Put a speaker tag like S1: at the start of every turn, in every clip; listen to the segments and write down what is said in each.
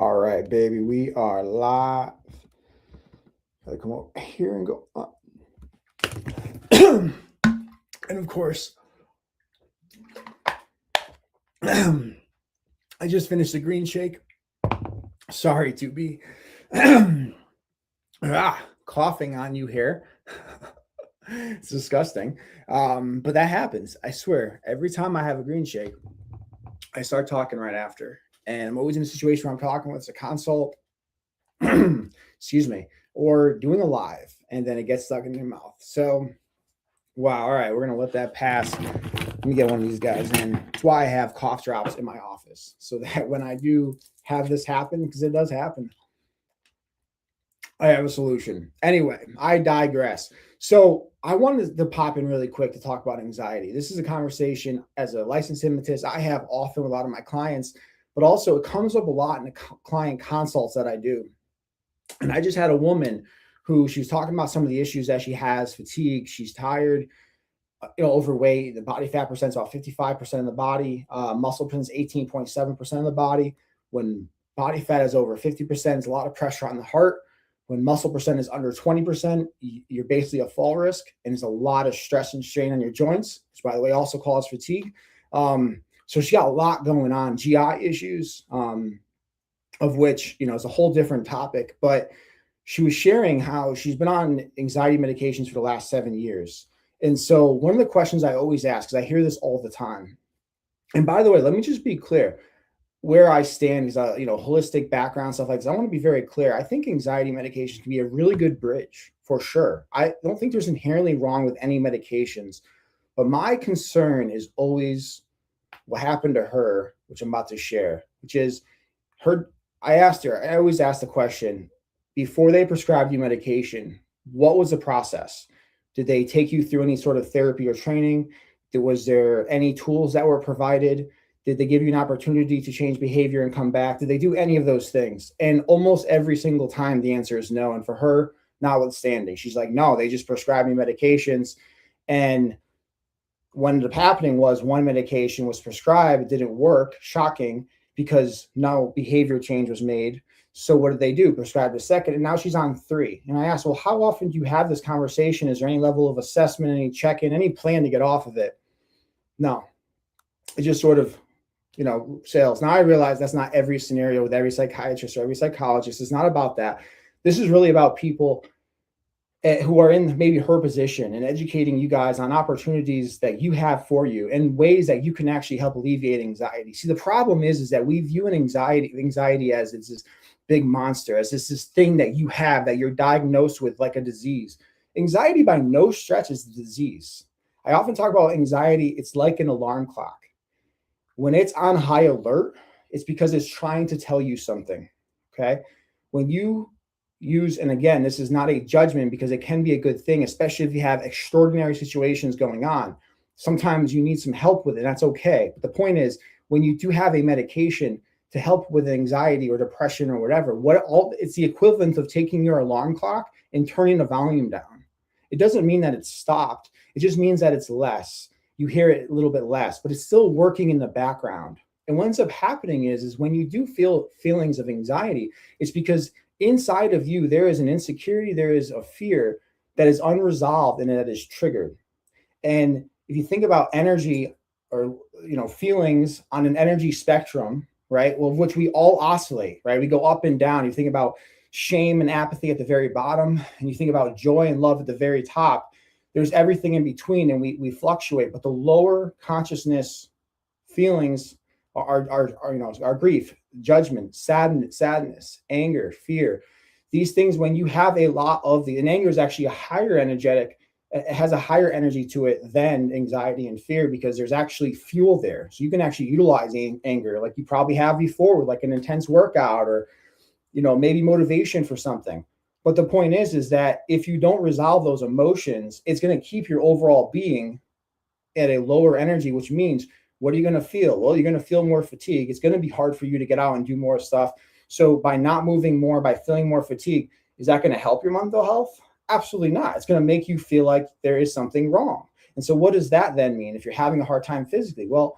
S1: All right, baby, we are live. Gotta come over here and go up. And of course, I just finished the green shake. Sorry to be coughing on you here. It's disgusting. But that happens. I swear, every time I have a green shake, I start talking right after. And I'm always in a situation where I'm talking with a consult, excuse me, or doing a live, and then it gets stuck in your mouth. So, wow, all right, we're going to let that pass. Let me get one of these guys in. That's why I have cough drops in my office, so that when I do have this happen, because it does happen, I have a solution. Anyway, I digress. So I wanted to pop in really quick to talk about anxiety. This is a conversation as a licensed hypnotist I have often with a lot of my clients, but also it comes up a lot in the client consults that I do. And I just had a woman who she was talking about some of the issues that she has, fatigue, she's tired, overweight. The body fat percent is about 55% of the body. Muscle percent is 18.7% of the body. When body fat is over 50%, there's a lot of pressure on the heart. When muscle percent is under 20%, you're basically a fall risk, and there's a lot of stress and strain on your joints, which, by the way, also causes fatigue. So she got a lot going on, GI issues, of which, is a whole different topic. But she was sharing how she's been on anxiety medications for the last 7 years. And so one of the questions I always ask, because I hear this all the time, and by the way, let me just be clear where I stand is, holistic background, stuff like this. I want to be very clear. I think anxiety medications can be a really good bridge for sure. I don't think there's inherently wrong with any medications, but my concern is always what happened to her, which I'm about to share, which is I always ask the question, before they prescribed you medication, what was the process? Did they take you through any sort of therapy or training? Was there any tools that were provided? Did they give you an opportunity to change behavior and come back? Did they do any of those things? And almost every single time the answer is no. And for her, notwithstanding, she's like, no, they just prescribed me medications. And what ended up happening was one medication was prescribed, it didn't work, shocking, because no behavior change was made. So what did they do? Prescribed a second, and now she's on 3. And I asked, well, how often do you have this conversation? Is there any level of assessment, any check-in, any plan to get off of it? No. It just sort of, sales. Now I realize that's not every scenario with every psychiatrist or every psychologist. It's not about that. This is really about people who are in maybe her position and educating you guys on opportunities that you have for you and ways that you can actually help alleviate anxiety. See, the problem is that we view anxiety as it's this big monster, as this thing that you have that you're diagnosed with like a disease. Anxiety by no stretch is a disease. I often talk about anxiety. It's like an alarm clock. When it's on high alert, it's because it's trying to tell you something. Okay. When you use, and again, this is not a judgment because it can be a good thing, especially if you have extraordinary situations going on. Sometimes you need some help with it. That's okay. But the point is, when you do have a medication to help with anxiety or depression or whatever, it's the equivalent of taking your alarm clock and turning the volume down. It doesn't mean that it's stopped. It just means that it's less. You hear it a little bit less, but it's still working in the background. And what ends up happening is when you do feel feelings of anxiety, it's because inside of you, there is an insecurity, there is a fear that is unresolved and that is triggered. And if you think about energy or, feelings on an energy spectrum, right? Well, which we all oscillate, right? We go up and down. You think about shame and apathy at the very bottom, and you think about joy and love at the very top. There's everything in between, and we fluctuate. But the lower consciousness feelings are grief, judgment, sadness, anger, fear. These things, when you have a lot of and anger is actually it has a higher energy to it than anxiety and fear because there's actually fuel there. So you can actually utilize anger like you probably have before with like an intense workout or, maybe motivation for something. But the point is that if you don't resolve those emotions, it's going to keep your overall being at a lower energy, which means what are you going to feel? Well, you're going to feel more fatigue. It's going to be hard for you to get out and do more stuff. So by not moving more, by feeling more fatigue, is that going to help your mental health? Absolutely not. It's going to make you feel like there is something wrong. And so what does that then mean? If you're having a hard time physically, well,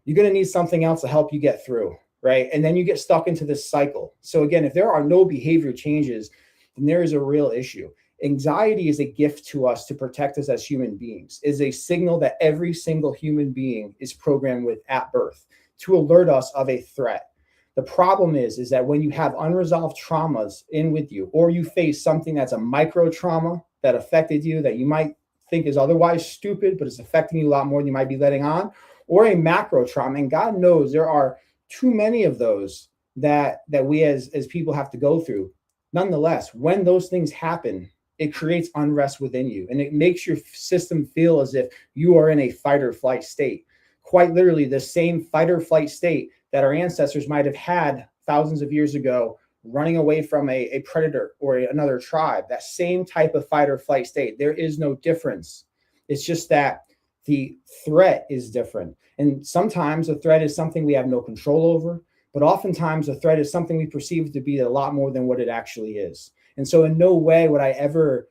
S1: you're going to need something else to help you get through. right? And then you get stuck into this cycle. So again, if there are no behavior changes, then there is a real issue. Anxiety is a gift to us to protect us as human beings, is a signal that every single human being is programmed with at birth to alert us of a threat. The problem is that when you have unresolved traumas in with you, or you face something that's a micro trauma that affected you that you might think is otherwise stupid, but it's affecting you a lot more than you might be letting on, or a macro trauma, and God knows there are too many of those that we as people have to go through. Nonetheless, when those things happen, it creates unrest within you, and it makes your system feel as if you are in a fight or flight state. Quite literally, the same fight or flight state that our ancestors might have had thousands of years ago, running away from a predator or another tribe. That same type of fight or flight state. There is no difference. It's just that the threat is different. And sometimes a threat is something we have no control over, but oftentimes a threat is something we perceive to be a lot more than what it actually is. And so in no way would I ever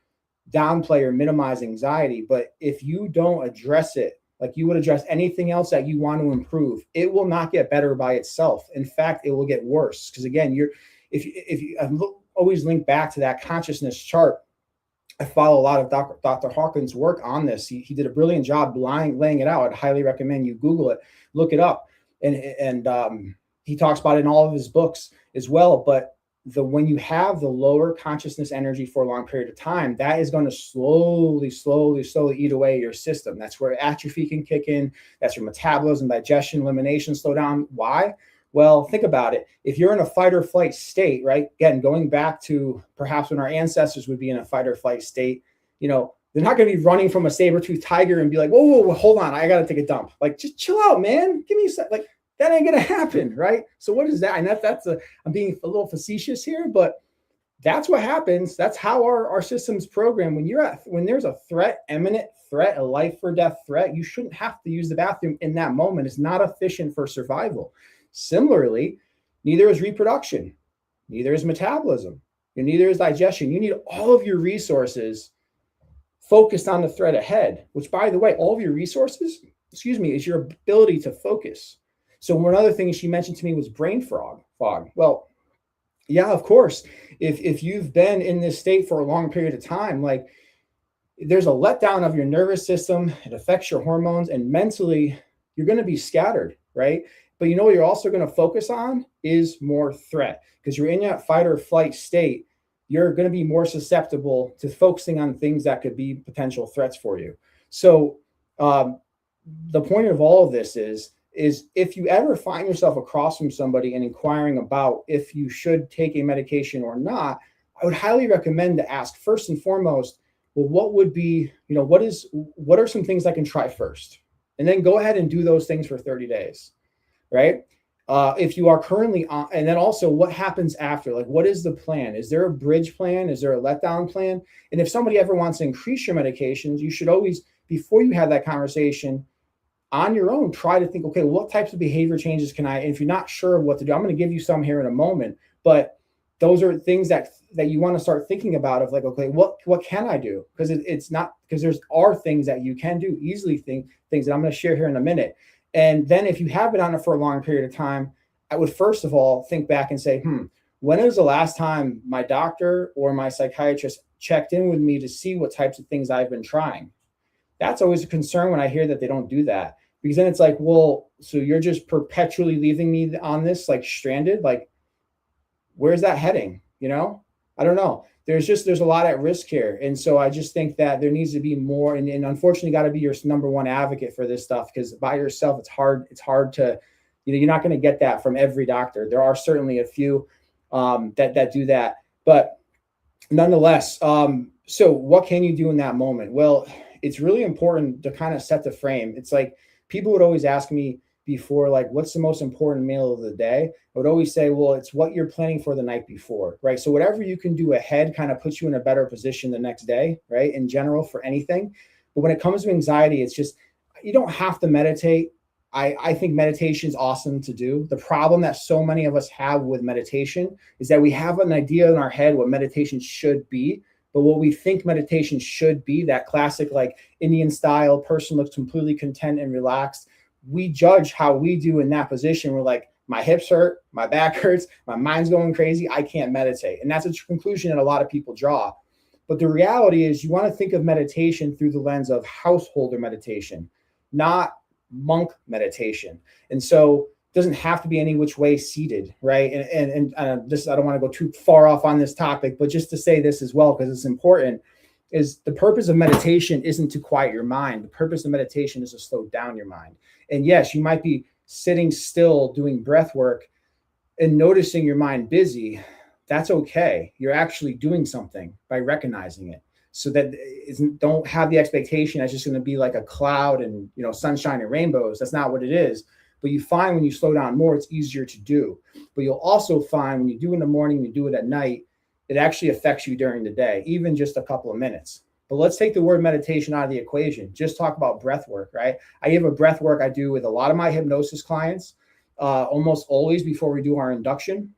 S1: downplay or minimize anxiety, but if you don't address it like you would address anything else that you want to improve, it will not get better by itself. In fact, it will get worse. Because again, if you always link back to that consciousness chart. I follow a lot of Dr. Hawkins' work on this. He did a brilliant job laying it out. I'd highly recommend you Google it, look it up. And he talks about it in all of his books as well. But when you have the lower consciousness energy for a long period of time, that is going to slowly eat away your system. That's where atrophy can kick in. That's where metabolism, digestion, elimination slow down. Why? Well, think about it. If you're in a fight or flight state, right? Again, going back to perhaps when our ancestors would be in a fight or flight state, they're not going to be running from a saber-toothed tiger and be like, whoa, hold on, I got to take a dump. Like, just chill out, man. Give me a sec. Like, that ain't going to happen, right? So what is that? And I'm being a little facetious here, but that's what happens. That's how our system's programmed. When there's a imminent threat, a life or death threat, you shouldn't have to use the bathroom in that moment. It's not efficient for survival. Similarly, neither is reproduction, neither is metabolism, and neither is digestion. You need all of your resources focused on the threat ahead, which, by the way, all of your resources, is your ability to focus. So one other thing she mentioned to me was brain fog. Well, yeah, of course. If you've been in this state for a long period of time, like there's a letdown of your nervous system, it affects your hormones, and mentally you're going to be scattered, right? But what you're also going to focus on is more threat, because you're in that fight or flight state. You're going to be more susceptible to focusing on things that could be potential threats for you. So the point of all of this is if you ever find yourself across from somebody and inquiring about if you should take a medication or not, I would highly recommend to ask first and foremost, well, what would be, what are some things I can try first? And then go ahead and do those things for 30 days. Right? If you are currently on, and then also what happens after, like what is the plan? Is there a bridge plan? Is there a letdown plan? And if somebody ever wants to increase your medications, you should always, before you have that conversation on your own, try to think, okay, what types of behavior changes can and if you're not sure of what to do, I'm going to give you some here in a moment, but those are things that you want to start thinking about of like, okay, what can I do? Because it's not, because there's are things that you can do easily, things that I'm going to share here in a minute. And then if you have been on it for a long period of time, I would first of all think back and say, when was the last time my doctor or my psychiatrist checked in with me to see what types of things I've been trying? That's always a concern when I hear that they don't do that, because then it's like, well, so you're just perpetually leaving me on this, like stranded, like where's that heading? I don't know. There's a lot at risk here. And so I just think that there needs to be more, and unfortunately got to be your number one advocate for this stuff, because by yourself, it's hard to, you're not going to get that from every doctor. There are certainly a few that do that, but nonetheless, so what can you do in that moment? Well, it's really important to kind of set the frame. It's like people would always ask me before, like, what's the most important meal of the day? I would always say, well, it's what you're planning for the night before, right? So whatever you can do ahead kind of puts you in a better position the next day, right? In general, for anything. But when it comes to anxiety, it's just, you don't have to meditate. I think meditation is awesome to do. The problem that so many of us have with meditation is that we have an idea in our head what meditation should be, but what we think meditation should be, that classic like Indian style person looks completely content and relaxed, we judge how we do in that position. We're like, my hips hurt, my back hurts, my mind's going crazy, I can't meditate. And that's a conclusion that a lot of people draw. But the reality is, you want to think of meditation through the lens of householder meditation, not monk meditation. And so it doesn't have to be any which way seated, right? And this, I don't want to go too far off on this topic, but just to say this as well, because it's important, is the purpose of meditation isn't to quiet your mind. The purpose of meditation is to slow down your mind. And yes, you might be sitting still doing breath work and noticing your mind busy. That's okay. You're actually doing something by recognizing it. So that don't have the expectation that's just going to be like a cloud and, you know, sunshine and rainbows. That's not what it is. But you find when you slow down more, it's easier to do. But you'll also find when you do in the morning, you do it at night, it actually affects you during the day, even just a couple of minutes. But let's take the word meditation out of the equation. Just talk about breath work, right? I have a breath work I do with a lot of my hypnosis clients, almost always before we do our induction.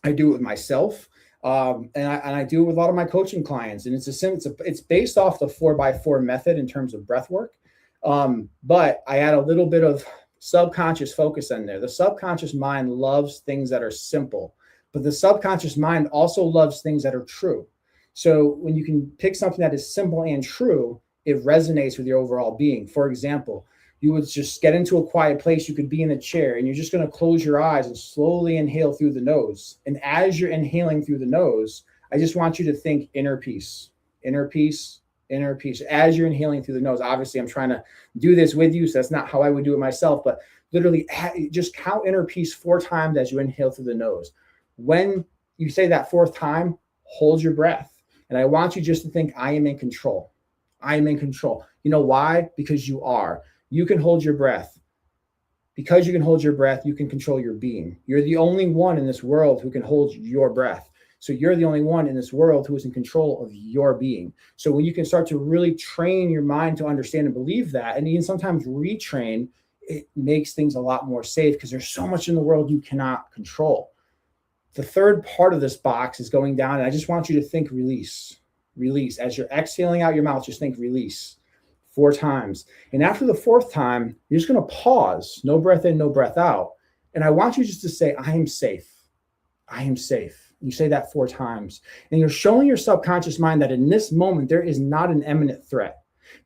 S1: I do it with myself, and I do it with a lot of my coaching clients. And it's based off the 4x4 method in terms of breath work, but I add a little bit of subconscious focus in there. The subconscious mind loves things that are simple, but the subconscious mind also loves things that are true. So when you can pick something that is simple and true, it resonates with your overall being. For example, you would just get into a quiet place. You could be in a chair and you're just going to close your eyes and slowly inhale through the nose. And as you're inhaling through the nose, I just want you to think inner peace, inner peace, inner peace. As you're inhaling through the nose, obviously I'm trying to do this with you, so that's not how I would do it myself, but literally just count inner peace 4 times as you inhale through the nose. When you say that 4th time, hold your breath. And I want you just to think, I am in control. I am in control. You know why? Because you are. You can hold your breath. Because you can hold your breath, you can control your being. You're the only one in this world who can hold your breath. So you're the only one in this world who is in control of your being. So when you can start to really train your mind to understand and believe that, and even sometimes retrain, it makes things a lot more safe because there's so much in the world you cannot control. The third part of this box is going down, and I just want you to think release. Release. As you're exhaling out your mouth, just think release 4 times. And after the 4th time, you're just going to pause. No breath in, no breath out. And I want you just to say, I am safe. I am safe. You say that 4 times. And you're showing your subconscious mind that in this moment, there is not an imminent threat.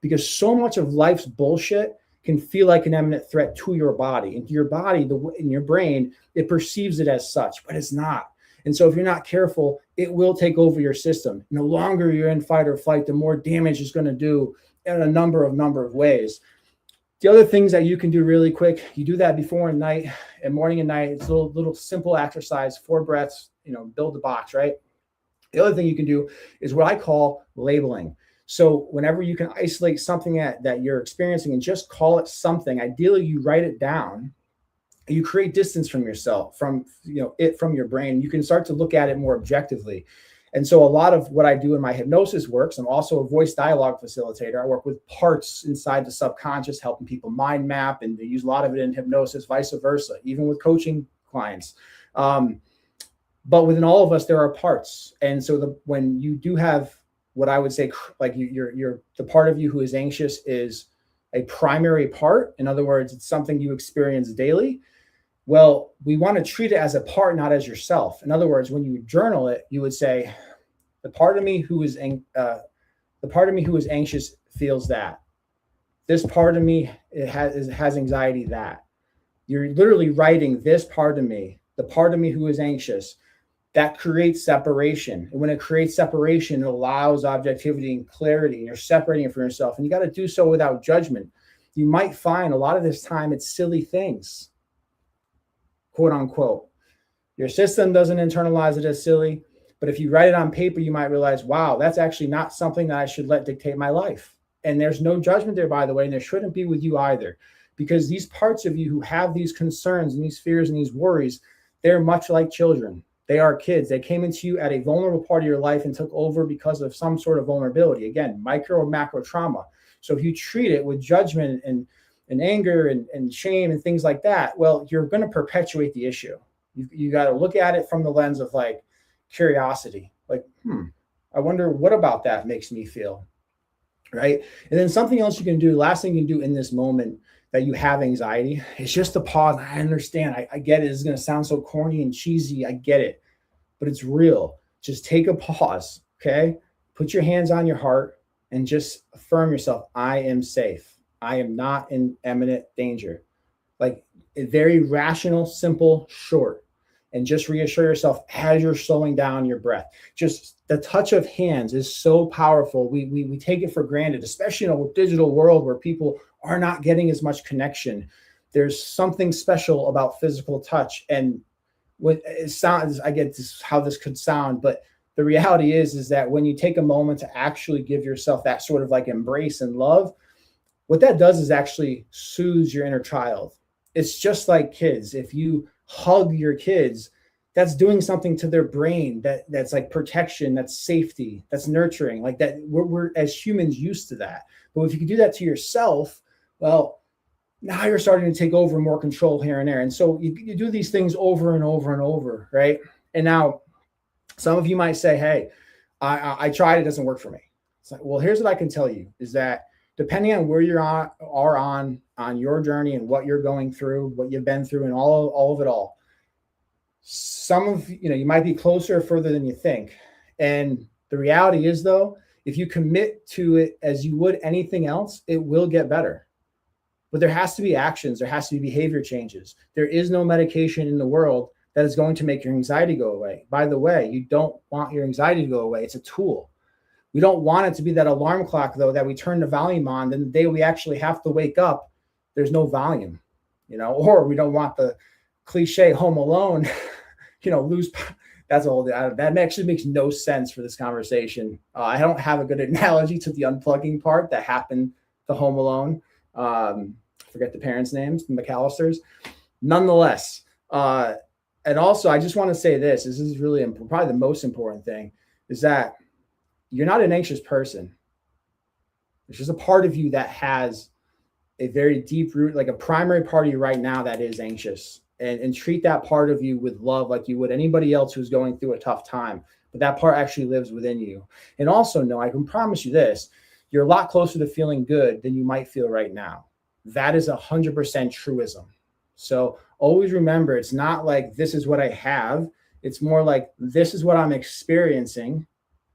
S1: Because so much of life's bullshit can feel like an imminent threat to your body. And to your body, in your brain, it perceives it as such, but it's not. And so if you're not careful, it will take over your system. The longer you're in fight or flight, the more damage it's going to do in a number of ways. The other things that you can do really quick, you do that before and night and morning and night. It's a little simple exercise, 4 breaths, build the box, right? The other thing you can do is what I call labeling. So whenever you can isolate something that you're experiencing and just call it something, ideally you write it down. You create distance from yourself, from your brain. You can start to look at it more objectively. And so a lot of what I do in my hypnosis works. I'm also a voice dialogue facilitator. I work with parts inside the subconscious, helping people mind map, and they use a lot of it in hypnosis, vice versa, even with coaching clients. But within all of us, there are parts. And so when you do have what I would say, like you're the part of you who is anxious is a primary part. In other words, it's something you experience daily. Well, we want to treat it as a part, not as yourself. In other words, when you journal it, you would say, the part of me who is anxious feels that. This part of me has anxiety that. You're literally writing this part of me, the part of me who is anxious. That creates separation. And when it creates separation, it allows objectivity and clarity. And you're separating it from yourself. And you got to do so without judgment. You might find a lot of this time it's silly things, quote unquote. Your system doesn't internalize it as silly. But if you write it on paper, you might realize, wow, that's actually not something that I should let dictate my life. And there's no judgment there, by the way. And there shouldn't be with you either. Because these parts of you who have these concerns and these fears and these worries, they're much like children. They are kids. They came into you at a vulnerable part of your life and took over because of some sort of vulnerability. Again, micro or macro trauma. So if you treat it with judgment and anger and shame and things like that, well, you're going to perpetuate the issue. You got to look at it from the lens of like curiosity. Like, I wonder what about that makes me feel, right? And then something else you can do, last thing you can do in this moment that you have anxiety, it's just a pause. I understand. I get it. It's going to sound so corny and cheesy. I get it, but it's real. Just take a pause. Okay. Put your hands on your heart and just affirm yourself. I am safe. I am not in imminent danger. Like a very rational, simple, short. And just reassure yourself as you're slowing down your breath. Just the touch of hands is so powerful. We take it for granted, especially in a digital world where people are not getting as much connection. There's something special about physical touch. And what it sounds, I get this, how this could sound, but the reality is that when you take a moment to actually give yourself that sort of like embrace and love, what that does is actually soothes your inner child. It's just like kids. If you hug your kids, that's doing something to their brain that's like protection, that's safety, that's nurturing, like that. We're as humans used to that. But if you can do that to yourself, well, now you're starting to take over more control here and there. And so you do these things over and over and over, right? And now some of you might say, hey, I tried, it doesn't work for me. It's like, well, here's what I can tell you is that depending on where you're on your journey and what you're going through, what you've been through and all of it all, some of, you might be closer or further than you think. And the reality is though, if you commit to it as you would anything else, it will get better. But there has to be actions. There has to be behavior changes. There is no medication in the world that is going to make your anxiety go away. By the way, you don't want your anxiety to go away. It's a tool. We don't want it to be that alarm clock, though, that we turn the volume on. Then the day we actually have to wake up, there's no volume, or we don't want the cliche Home Alone, lose. That's all. That actually makes no sense for this conversation. I don't have a good analogy to the unplugging part that happened to Home Alone. Forget the parents' names, the McAllisters. Nonetheless, and also I just want to say this is really probably the most important thing, is that you're not an anxious person. There's just a part of you that has a very deep root, like a primary part of you right now that is anxious, and treat that part of you with love like you would anybody else who's going through a tough time. But that part actually lives within you. And also know, I can promise you this, you're a lot closer to feeling good than you might feel right now. That is 100% truism. So always remember, it's not like this is what I have. It's more like this is what I'm experiencing,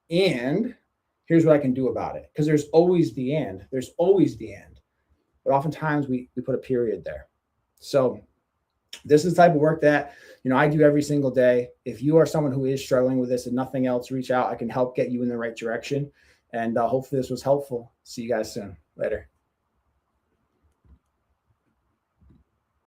S1: and here's what I can do about it. Because there's always the and. There's always the and. But oftentimes we put a period there. So this is the type of work that, I do every single day. If you are someone who is struggling with this and nothing else, reach out. I can help get you in the right direction. And hopefully this was helpful. See you guys soon. Later.